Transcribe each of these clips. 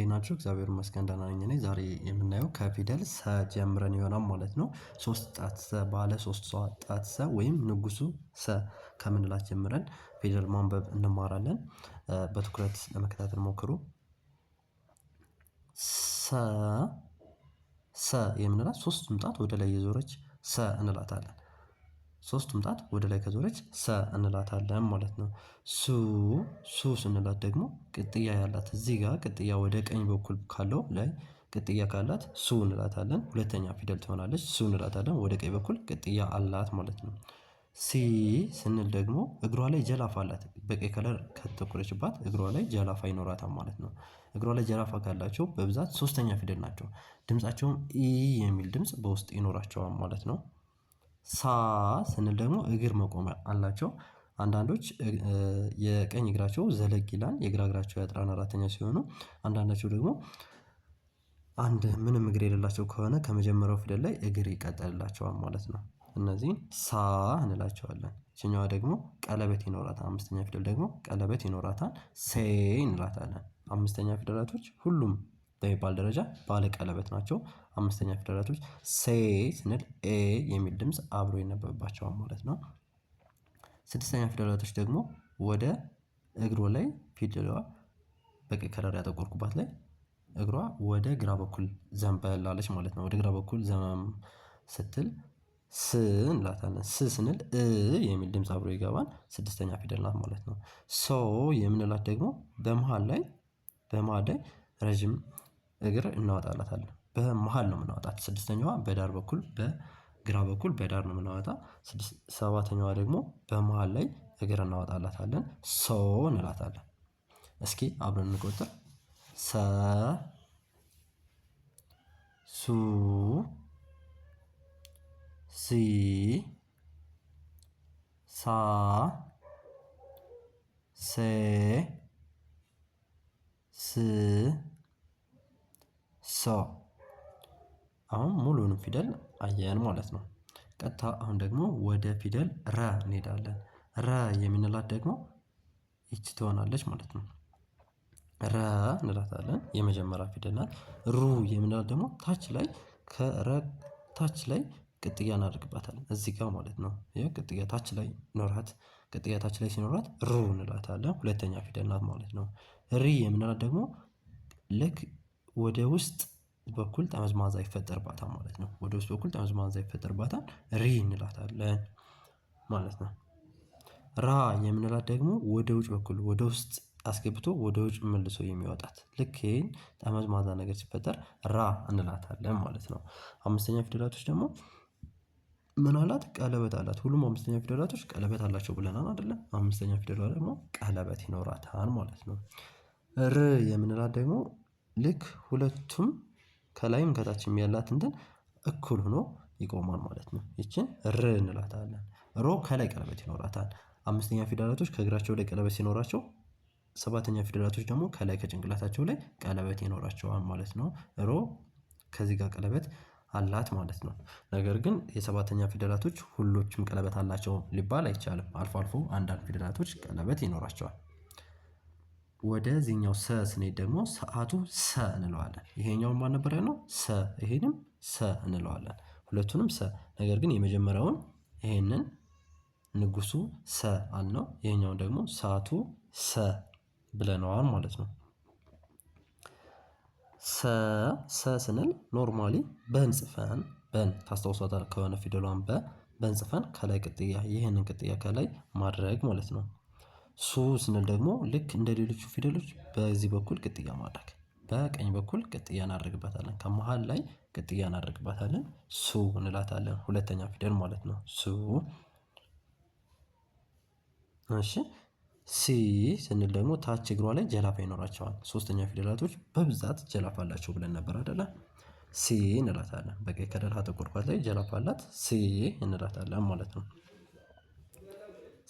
እንዴት ናችሁ? እግዚአብሔር ይመስገን ደህና ነኝ። እኔ ዛሬ የምናየው ከፊደል ሰ ጀምረን ይሆናል ማለት ነው። ሶስት ጣት ሰ ባለ ሶስት ጣት ሰ ወይም ንጉሱ ሰ ከምንላት ጀምረን ፊደል ማንበብ እንማራለን። በትኩረት ለመከታተል ሞክሩ። ሰ የምንላት ሶስቱም ጣት ወደ ላይ የዞረች ሰ እንላታለን። ሶስቱም ጣት ወደ ላይ ከዞረች ሰ እንላታለን ማለት ነው። ሱ ስንላት ደግሞ ቅጥያ ያላት እዚህ ጋር ቅጥያ ወደ ቀኝ በኩል ካለው ላይ ቅጥያ ካላት ሱ እንላታለን። ሁለተኛ ፊደል ትሆናለች። ሱ እንላታለን። ወደ ቀኝ በኩል ቅጥያ አላት ማለት ነው። ሲ ስንል ደግሞ እግሯ ላይ ጀላፋ አላት። በቀይ ከለር ከተቆረችባት እግሯ ላይ ጀላፋ ይኖራታል ማለት ነው። እግሯ ላይ ጀላፋ ካላቸው በብዛት ሶስተኛ ፊደል ናቸው። ድምጻቸውም ኢ የሚል ድምጽ በውስጥ ይኖራቸዋል ማለት ነው። ሳ ስንል ደግሞ እግር መቆሚያ አላቸው። አንዳንዶች የቀኝ እግራቸው ዘለግ ይላል፣ የግራ እግራቸው ያጥራል አራተኛ ሲሆኑ፣ አንዳንዳቸው ደግሞ አንድ ምንም እግር የሌላቸው ከሆነ ከመጀመሪያው ፊደል ላይ እግር ይቀጥልላቸዋል ማለት ነው። እነዚህን ሳ እንላቸዋለን። ይችኛዋ ደግሞ ቀለበት ይኖራታል። አምስተኛ ፊደል ደግሞ ቀለበት ይኖራታል። ሴ እንላታለን። አምስተኛ ፊደላቶች ሁሉም በሚባል ደረጃ ባለ ቀለበት ናቸው። አምስተኛ ፊደላቶች ሴ ስንል ኤ የሚል ድምጽ አብሮ ይነበብባቸዋል ማለት ነው። ስድስተኛ ፊደላቶች ደግሞ ወደ እግሯ ላይ ፊደሏ በቀይ ከለር ያጠቆርኩባት ላይ እግሯ ወደ ግራ በኩል ዘንበል አለች ማለት ነው። ወደ ግራ በኩል ዘመም ስትል ስ እንላታለን። ስ ስንል የሚል ድምጽ አብሮ ይገባል። ስድስተኛ ፊደል ናት ማለት ነው። ሶ የምንላት ደግሞ በመሃል ላይ ረጅም እግር እናወጣላታለን። በመሃል ነው የምናወጣት። ስድስተኛዋ በዳር በኩል በግራ በኩል በዳር ነው የምናወጣ። ሰባተኛዋ ደግሞ በመሃል ላይ እግር እናወጣላታለን። ሶ እንላታለን። እስኪ አብረን እንቆጥር። ሰ ሱ ሲ ሳ ሴ ስ ሶ። አሁን ሙሉንም ፊደል አየን ማለት ነው። ቀጥታ አሁን ደግሞ ወደ ፊደል ረ እንሄዳለን። ረ የምንላት ደግሞ ይቺ ትሆናለች ማለት ነው። ረ እንላታለን። የመጀመሪያ ፊደል ናት። ሩ የምንላት ደግሞ ታች ላይ ታች ላይ ቅጥያ እናደርግባታለን እዚህ ጋር ማለት ነው። ይሄ ቅጥያ ታች ላይ ኖራት ቅጥያ ታች ላይ ሲኖራት ሩ እንላታለን። ሁለተኛ ፊደል ናት ማለት ነው። ሪ የምንላት ደግሞ ልክ ወደ ውስጥ በኩል ጠመዝማዛ ይፈጠርባታል ማለት ነው። ወደ ውስጥ በኩል ጠመዝማዛ ይፈጠርባታል። ሪ እንላታለን ማለት ነው። ራ የምንላት ደግሞ ወደ ውጭ በኩል ወደ ውስጥ አስገብቶ ወደ ውጭ መልሶ የሚወጣት ልክ ይሄን ጠመዝማዛ ነገር ሲፈጠር ራ እንላታለን ማለት ነው። አምስተኛ ፊደላቶች ደግሞ ምን አላት? ቀለበት አላት። ሁሉም አምስተኛ ፊደላቶች ቀለበት አላቸው ብለናል አይደለ? አምስተኛ ፊደሏ ደግሞ ቀለበት ይኖራታል ማለት ነው። ር የምንላት ደግሞ ልክ ሁለቱም ከላይም ከታችም ያላት እንትን እኩል ሆኖ ይቆማል ማለት ነው። ይችን ር እንላታለን። ሮ ከላይ ቀለበት ይኖራታል። አምስተኛ ፊደላቶች ከእግራቸው ላይ ቀለበት ሲኖራቸው፣ ሰባተኛ ፊደላቶች ደግሞ ከላይ ከጭንቅላታቸው ላይ ቀለበት ይኖራቸዋል ማለት ነው። ሮ ከዚህ ጋር ቀለበት አላት ማለት ነው። ነገር ግን የሰባተኛ ፊደላቶች ሁሎችም ቀለበት አላቸው ሊባል አይቻልም። አልፎ አልፎ አንዳንድ ፊደላቶች ቀለበት ይኖራቸዋል። ወደዚህኛው ሰ ስንሄድ ደግሞ ሰዓቱ ሰ እንለዋለን። ይሄኛውን ማን ነበር ያልነው? ሰ። ይሄንም ሰ እንለዋለን። ሁለቱንም ሰ። ነገር ግን የመጀመሪያውን ይሄንን ንጉሱ ሰ አልነው። ይሄኛውን ደግሞ ሰዓቱ ሰ ብለነዋል ማለት ነው። ሰ ስንል ኖርማሊ በን ጽፈን በን ታስታውሷታል ከሆነ ፊደሏን በን ጽፈን ከላይ ቅጥያ ይሄንን ቅጥያ ከላይ ማድረግ ማለት ነው። ሱ ስንል ደግሞ ልክ እንደ ሌሎቹ ፊደሎች በዚህ በኩል ቅጥያ ማድረግ፣ በቀኝ በኩል ቅጥያ እናደርግበታለን፣ ከመሃል ላይ ቅጥያ እናደርግበታለን። ሱ እንላታለን። ሁለተኛ ፊደል ማለት ነው። ሱ። እሺ። ሲ ስንል ደግሞ ታች እግሯ ላይ ጀላፋ ይኖራቸዋል። ሶስተኛ ፊደላቶች በብዛት ጀላፋ አላቸው ብለን ነበር አይደለ? ሲ እንላታለን። በቀይ ከለር አጠቆርኳት ላይ ጀላፋ አላት። ሲ እንላታለን ማለት ነው።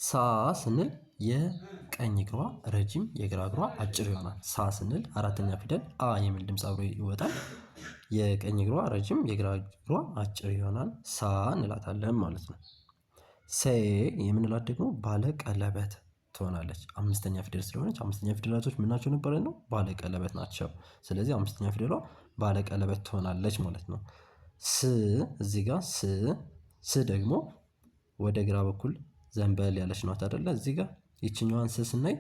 ሳ ስንል የቀኝ እግሯ ረጅም የግራ እግሯ አጭር ይሆናል። ሳ ስንል አራተኛ ፊደል አ የሚል ድምጽ አብሮ ይወጣል። የቀኝ እግሯ ረጅም የግራ እግሯ አጭር ይሆናል። ሳ እንላታለን ማለት ነው። ሴ የምንላት ደግሞ ባለ ቀለበት ትሆናለች። አምስተኛ ፊደል ስለሆነች አምስተኛ ፊደላቶች ምናቸው ነበረ ነው ባለቀለበት ናቸው። ስለዚህ አምስተኛ ፊደሏ ባለቀለበት ትሆናለች ማለት ነው። ስ እዚህ ጋር ስ ደግሞ ወደ ግራ በኩል ዘንበል ያለች ናት አይደለ? እዚህ ጋር ይችኛዋን ስ ስናይ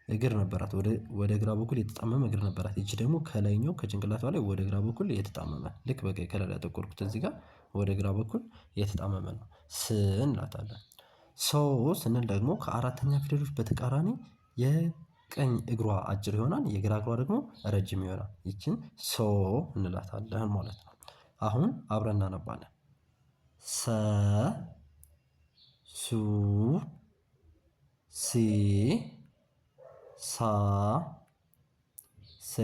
እግር ነበራት፣ ወደ ግራ በኩል የተጣመመ እግር ነበራት። ይቺ ደግሞ ከላይኛው ከጭንቅላቷ ላይ ወደ ግራ በኩል የተጣመመ ልክ በቀይ ከለር ያጠቆርኩት እዚህ ጋር ወደ ግራ በኩል የተጣመመ ነው። ስ እንላታለን። ሶ ስንል ደግሞ ከአራተኛ ፊደሎች በተቃራኒ የቀኝ እግሯ አጭር ይሆናል፣ የግራ እግሯ ደግሞ ረጅም ይሆናል። ይችን ሶ እንላታለን ማለት ነው። አሁን አብረን እናነባለን። ሰ ሱ ሲ ሳ ሴ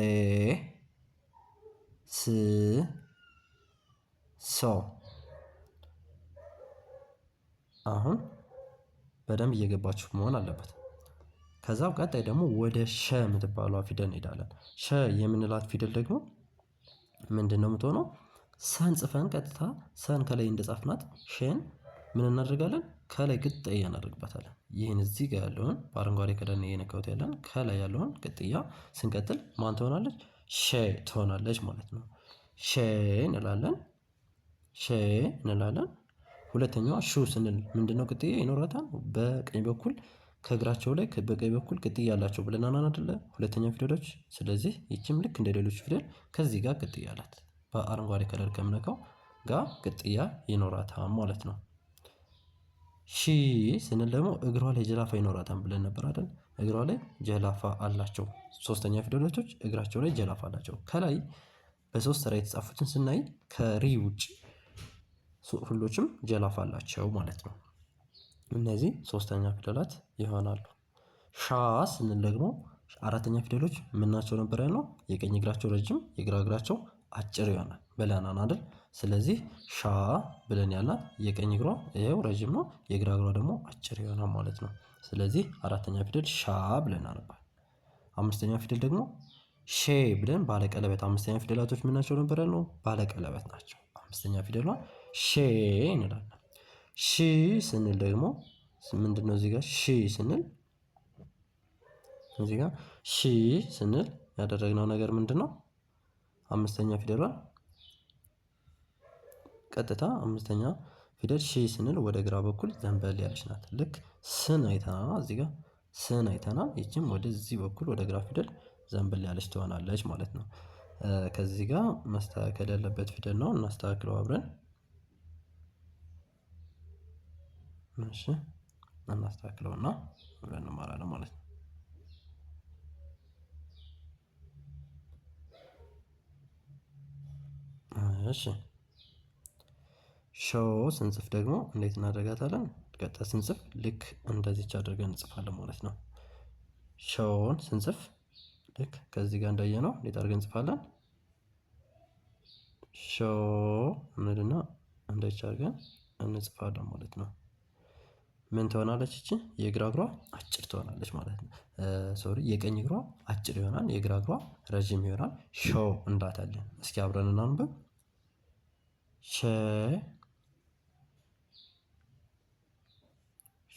ስ ሶ። አሁን በደንብ እየገባችሁ መሆን አለበት። ከዛው ቀጣይ ደግሞ ወደ ሸ የምትባሏ ፊደል እንሄዳለን። ሸ የምንላት ፊደል ደግሞ ምንድን ነው የምትሆነው? ሰን ጽፈን ቀጥታ ሰን ከላይ እንደጻፍናት ሸን ምን እናደርጋለን? ከላይ ቅጥያ እናደርግበታለን። ይህን እዚህ ጋር ያለውን በአረንጓዴ ከለር እየነካሁት ያለን ከላይ ያለውን ቅጥያ ስንቀጥል ማን ትሆናለች? ሼ ትሆናለች ማለት ነው። ሼ እንላለን። ሼ እንላለን። ሁለተኛዋ ሹ ስንል ምንድነው ቅጥያ ይኖራታል? በቀኝ በኩል ከእግራቸው ላይ በቀኝ በኩል ቅጥያ ያላቸው ብለናል አይደለ? ሁለተኛ ፊደሎች። ስለዚህ ይችም ልክ እንደ ሌሎች ፊደል ከዚህ ጋር ቅጥያ አላት። በአረንጓዴ ከለር ከምነካው ጋር ቅጥያ ይኖራታል ማለት ነው። ሺ ስንል ደግሞ እግሯ ላይ ጀላፋ ይኖራታል ብለን ነበር አይደል? እግሯ ላይ ጀላፋ አላቸው። ሶስተኛ ፊደሎች እግራቸው ላይ ጀላፋ አላቸው። ከላይ በሶስት ተራ የተጻፉትን ስናይ ከሪ ውጭ ሁሎችም ጀላፋ አላቸው ማለት ነው። እነዚህ ሶስተኛ ፊደላት ይሆናሉ። ሻ ስንል ደግሞ አራተኛ ፊደሎች ምናቸው ነበር ያልነው? የቀኝ እግራቸው ረጅም፣ የግራ እግራቸው አጭር ይሆናል ብለናል አይደል? ስለዚህ ሻ ብለን ያልናት የቀኝ እግሯ ይኸው ረጅም ነው፣ የግራ እግሯ ደግሞ አጭር ይሆናል ማለት ነው። ስለዚህ አራተኛ ፊደል ሻ ብለን አነባል። አምስተኛ ፊደል ደግሞ ሼ ብለን ባለቀለበት። አምስተኛ ፊደላቶች ምናቸው ነበር ያልነው? ባለቀለበት ናቸው። አምስተኛ ፊደሏ ሼ እንላለን። ሺ ስንል ደግሞ ምንድነው? እዚህ ጋር ሺ ስንል እዚህ ጋር ሺ ስንል ያደረግነው ነገር ምንድነው? አምስተኛ ፊደሏን ቀጥታ አምስተኛ ፊደል ሺ ስንል ወደ ግራ በኩል ዘንበል ያለች ናት። ልክ ስን አይተናል፣ እዚህ ጋር ስን አይተናል። ይችም ወደዚህ በኩል ወደ ግራ ፊደል ዘንበል ያለች ትሆናለች ማለት ነው። ከዚህ ጋር መስተካከል ያለበት ፊደል ነው፣ እናስተካክለው አብረን። እሺ እናስተካክለውና አብረን እንማራለን ማለት ነው። እሺ ሾ ስንጽፍ ደግሞ እንዴት እናደርጋታለን? ቀጥታ ስንጽፍ ልክ እንደዚች አድርገን እንጽፋለን ማለት ነው። ሾውን ስንጽፍ ልክ ከዚህ ጋር እንዳየነው እንዴት አድርገን እንጽፋለን? ሾ እንልና እንደዚህ አድርገን እንጽፋለን ማለት ነው። ምን ትሆናለች? እቺ የግራ እግሯ አጭር ትሆናለች ማለት ነው። ሶሪ የቀኝ እግሯ አጭር ይሆናል፣ የግራ እግሯ ረጅም ይሆናል። ሾ እንዳታለን። እስኪ አብረን እናንብብ። ሸ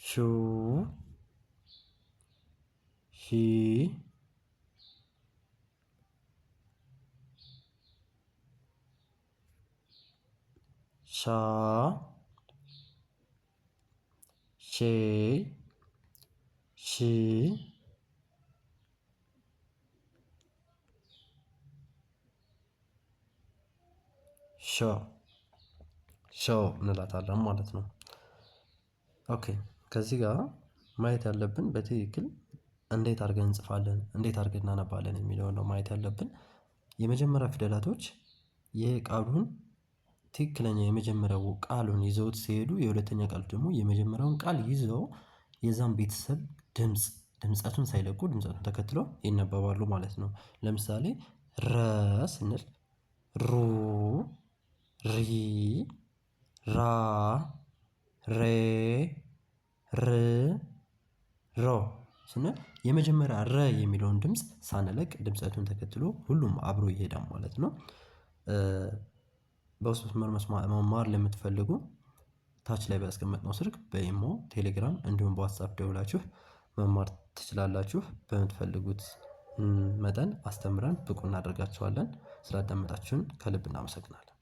ሹ ሺ ሻ ሼ ሺ ሾ ሾ እንላታለን ማለት ነው። ኦኬ ከዚህ ጋር ማየት ያለብን በትክክል እንዴት አድርገን እንጽፋለን፣ እንዴት አድርገን እናነባለን የሚለውን ነው ማየት ያለብን። የመጀመሪያ ፊደላቶች የቃሉን ትክክለኛ የመጀመሪያው ቃሉን ይዘውት ሲሄዱ፣ የሁለተኛ ቃሉ ደግሞ የመጀመሪያውን ቃል ይዘው የዛን ቤተሰብ ድምፀቱን ሳይለቁ ድምፀቱን ተከትለው ይነበባሉ ማለት ነው። ለምሳሌ ረ ስንል ሩ፣ ሪ፣ ራ፣ ሬ፣ ር፣ ሮ ስንል የመጀመሪያ ረ የሚለውን ድምፅ ሳንለቅ ድምፀቱን ተከትሎ ሁሉም አብሮ ይሄዳል ማለት ነው። በውስጥ መስመር መማር ለምትፈልጉ ታች ላይ ባስቀመጥነው ስልክ በኢሞ፣ ቴሌግራም እንዲሁም በዋትስአፕ ደውላችሁ መማር ትችላላችሁ። በምትፈልጉት መጠን አስተምረን ብቁ እናደርጋችኋለን። ስላዳመጣችሁን ከልብ እናመሰግናለን።